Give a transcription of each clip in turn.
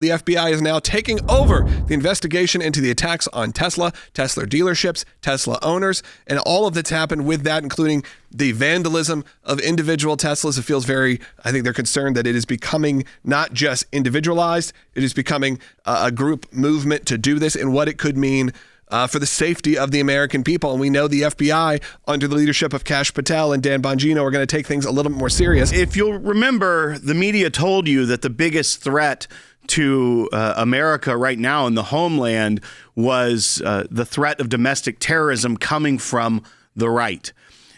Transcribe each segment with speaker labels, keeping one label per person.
Speaker 1: The FBI is now taking over the investigation into the attacks on Tesla dealerships, Tesla owners, and all of that's happened with that, including the vandalism of individual Teslas. It feels I think they're concerned that it is becoming not just individualized, it is becoming a group movement to do this and what it could mean for the safety of the American people. And we know the FBI, under the leadership of Kash Patel and Dan Bongino, are going to take things a little bit more serious.
Speaker 2: If you'll remember, the media told you that the biggest threat to America right now in the homeland was the threat of domestic terrorism coming from the right.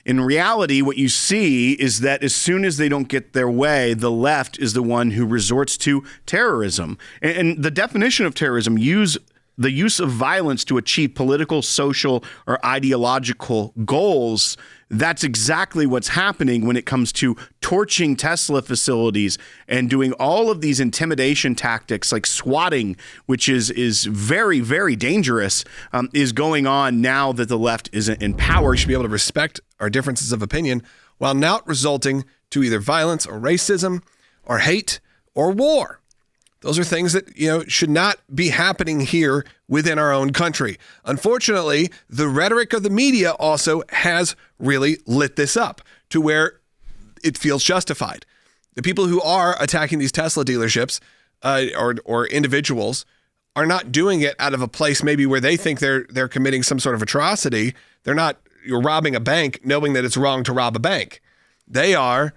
Speaker 2: In reality, what you see is that as soon as they don't get their way, the left is the one who resorts to terrorism. And the definition of terrorism, the use of violence to achieve political, social, or ideological goals. That's exactly what's happening when it comes to torching Tesla facilities and doing all of these intimidation tactics like swatting, which is very, very dangerous, is going on now that the left isn't in power.
Speaker 1: We should be able to respect our differences of opinion while not resulting to either violence or racism or hate or war. Those are things that, should not be happening here within our own country. Unfortunately, the rhetoric of the media also has really lit this up to where it feels justified. The people who are attacking these Tesla dealerships or individuals are not doing it out of a place maybe where they think they're committing some sort of atrocity. You're robbing a bank knowing that it's wrong to rob a bank. They are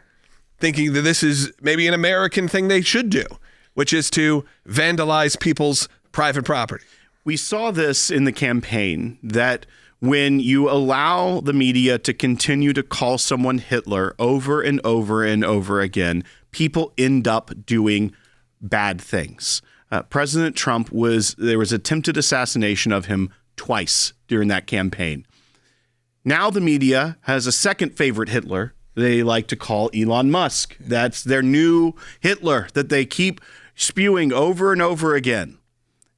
Speaker 1: thinking that this is maybe an American thing they should do, which is to vandalize people's private property.
Speaker 2: We saw this in the campaign, that when you allow the media to continue to call someone Hitler over and over and over again, people end up doing bad things. President Trump there was attempted assassination of him twice during that campaign. Now the media has a second favorite Hitler they like to call Elon Musk. That's their new Hitler that they keep spewing over and over again.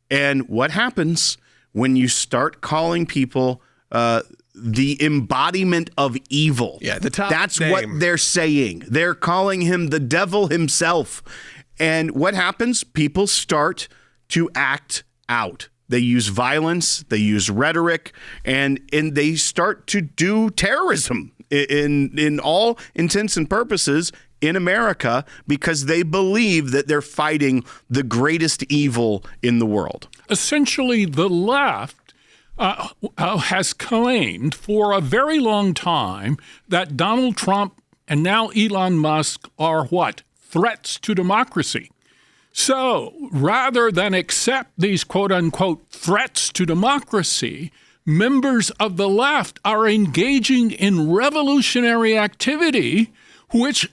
Speaker 2: And what happens when you start calling people the embodiment of evil?
Speaker 1: Yeah,
Speaker 2: That's name. What they're saying. They're calling him the devil himself. And what happens? People start to act out. They use violence, they use rhetoric, and they start to do terrorism in all intents and purposes in America, because they believe that they're fighting the greatest evil in the world.
Speaker 3: Essentially, the left has claimed for a very long time that Donald Trump and now Elon Musk are what? Threats to democracy. So rather than accept these quote-unquote threats to democracy, members of the left are engaging in revolutionary activity which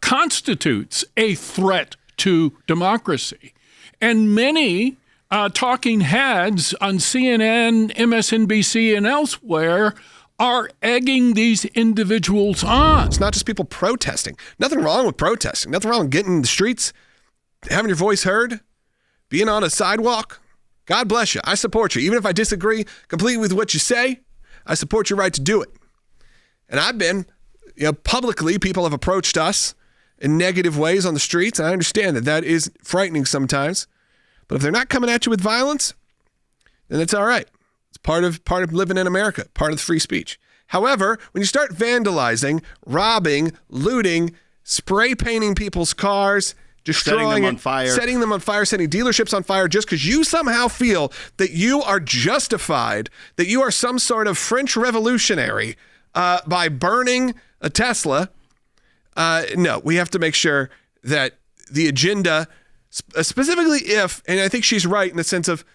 Speaker 3: constitutes a threat to democracy. And many talking heads on CNN, MSNBC, and elsewhere are egging these individuals on.
Speaker 1: It's not just people protesting. Nothing wrong with protesting. Nothing wrong with getting in the streets, having your voice heard, being on a sidewalk. God bless you. I support you. Even if I disagree completely with what you say, I support your right to do it. And I've been, publicly, people have approached us in negative ways on the streets. And I understand that is frightening sometimes. But if they're not coming at you with violence, then it's all right. It's part of living in America, part of the free speech. However, when you start vandalizing, robbing, looting, spray painting people's cars, destroying them on fire, setting dealerships on fire just because you somehow feel that you are justified, that you are some sort of French revolutionary by burning a Tesla. No, we have to make sure that the agenda, specifically and I think she's right in the sense of,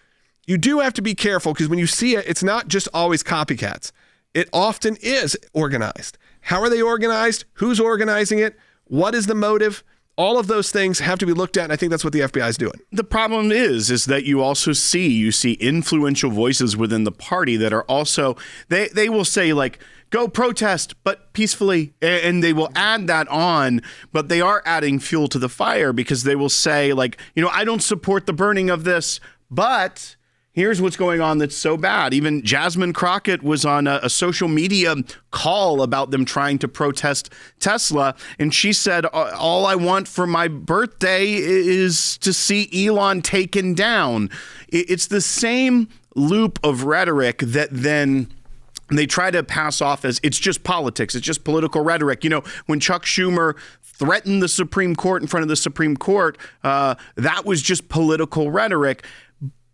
Speaker 1: you do have to be careful, because when you see it, it's not just always copycats. It often is organized. How are they organized? Who's organizing it? What is the motive? All of those things have to be looked at, and I think that's what the FBI is doing.
Speaker 2: The problem is that you also see influential voices within the party that are also, they will say, like, go protest, but peacefully, and they will add that on, but they are adding fuel to the fire, because they will say, like, I don't support the burning of this, but here's what's going on that's so bad. Even Jasmine Crockett was on a social media call about them trying to protest Tesla. And she said, all I want for my birthday is to see Elon taken down. It's the same loop of rhetoric that then they try to pass off as it's just politics. It's just political rhetoric. You know, when Chuck Schumer threatened the Supreme Court in front of the Supreme Court, that was just political rhetoric.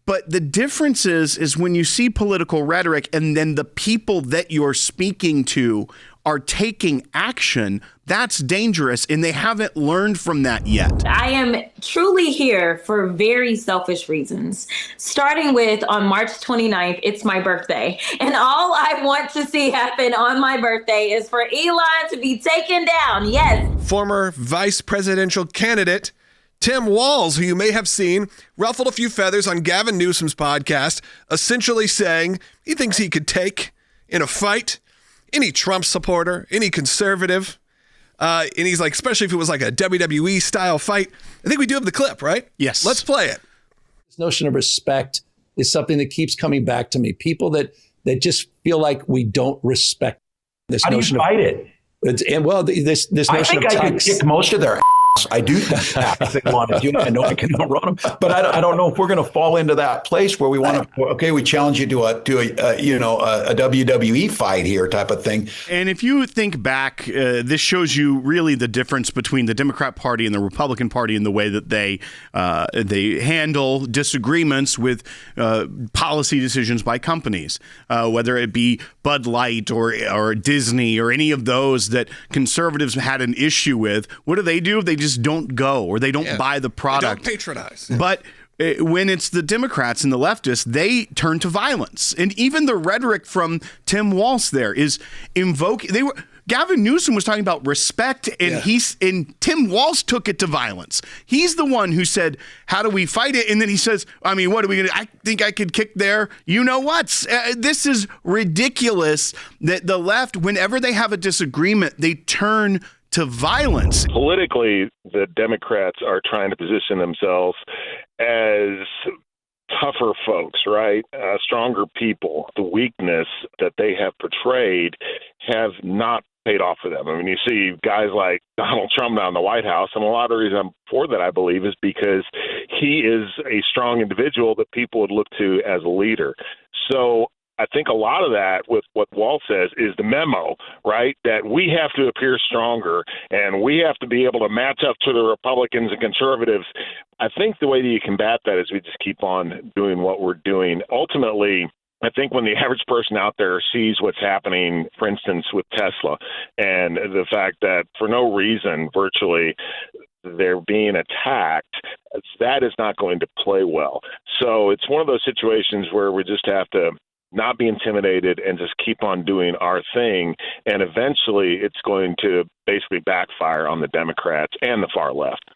Speaker 2: But the difference is when you see political rhetoric and then the people that you're speaking to are taking action, that's dangerous, and they haven't learned from that yet.
Speaker 4: I am truly here for very selfish reasons. Starting with on March 29th, it's my birthday. And all I want to see happen on my birthday is for Elon to be taken down. Yes.
Speaker 1: Former vice presidential candidate Tim Walz, who you may have seen, ruffled a few feathers on Gavin Newsom's podcast, essentially saying he thinks he could take in a fight any Trump supporter, any conservative. And he's like, especially if it was like a WWE style fight. I think we do have the clip, right?
Speaker 2: Yes.
Speaker 1: Let's play it.
Speaker 5: This notion of respect is something that keeps coming back to me. People that just feel like we don't respect this
Speaker 6: How
Speaker 5: notion
Speaker 6: do you fight it?
Speaker 5: And well, this notion
Speaker 6: I think
Speaker 5: of
Speaker 6: I could
Speaker 5: tax.
Speaker 6: kick most of their ass. I do that if they wanted to. I know I can outrun them, but I don't know if we're going to fall into that place where we want to. Okay, we challenge you to a WWE fight here type of thing.
Speaker 2: And if you think back, this shows you really the difference between the Democrat Party and the Republican Party in the way that they handle disagreements with policy decisions by companies, whether it be Bud Light or Disney or any of those that conservatives had an issue with. What do? They just don't go, or they don't buy the product.
Speaker 1: They don't patronize.
Speaker 2: But when it's the Democrats and the leftists, they turn to violence. And even the rhetoric from Tim Walz there is invoking. Gavin Newsom was talking about respect, and Tim Walz took it to violence. He's the one who said, "How do we fight it?" And then he says, "I mean, what are we going to? I think I could kick their you-know-whats." This is ridiculous that the left, whenever they have a disagreement, they turn to violence.
Speaker 7: Politically, the Democrats are trying to position themselves as tougher folks, right? Stronger people. The weakness that they have portrayed have not paid off for them. I mean, you see guys like Donald Trump now in the White House, and a lot of the reason for that, I believe, is because he is a strong individual that people would look to as a leader. So I think a lot of that with what Walt says is the memo, right? That we have to appear stronger and we have to be able to match up to the Republicans and conservatives. I think the way that you combat that is we just keep on doing what we're doing. Ultimately, I think when the average person out there sees what's happening, for instance, with Tesla, and the fact that for no reason, virtually, they're being attacked, that is not going to play well. So it's one of those situations where we just have to not be intimidated and just keep on doing our thing. And eventually it's going to basically backfire on the Democrats and the far left.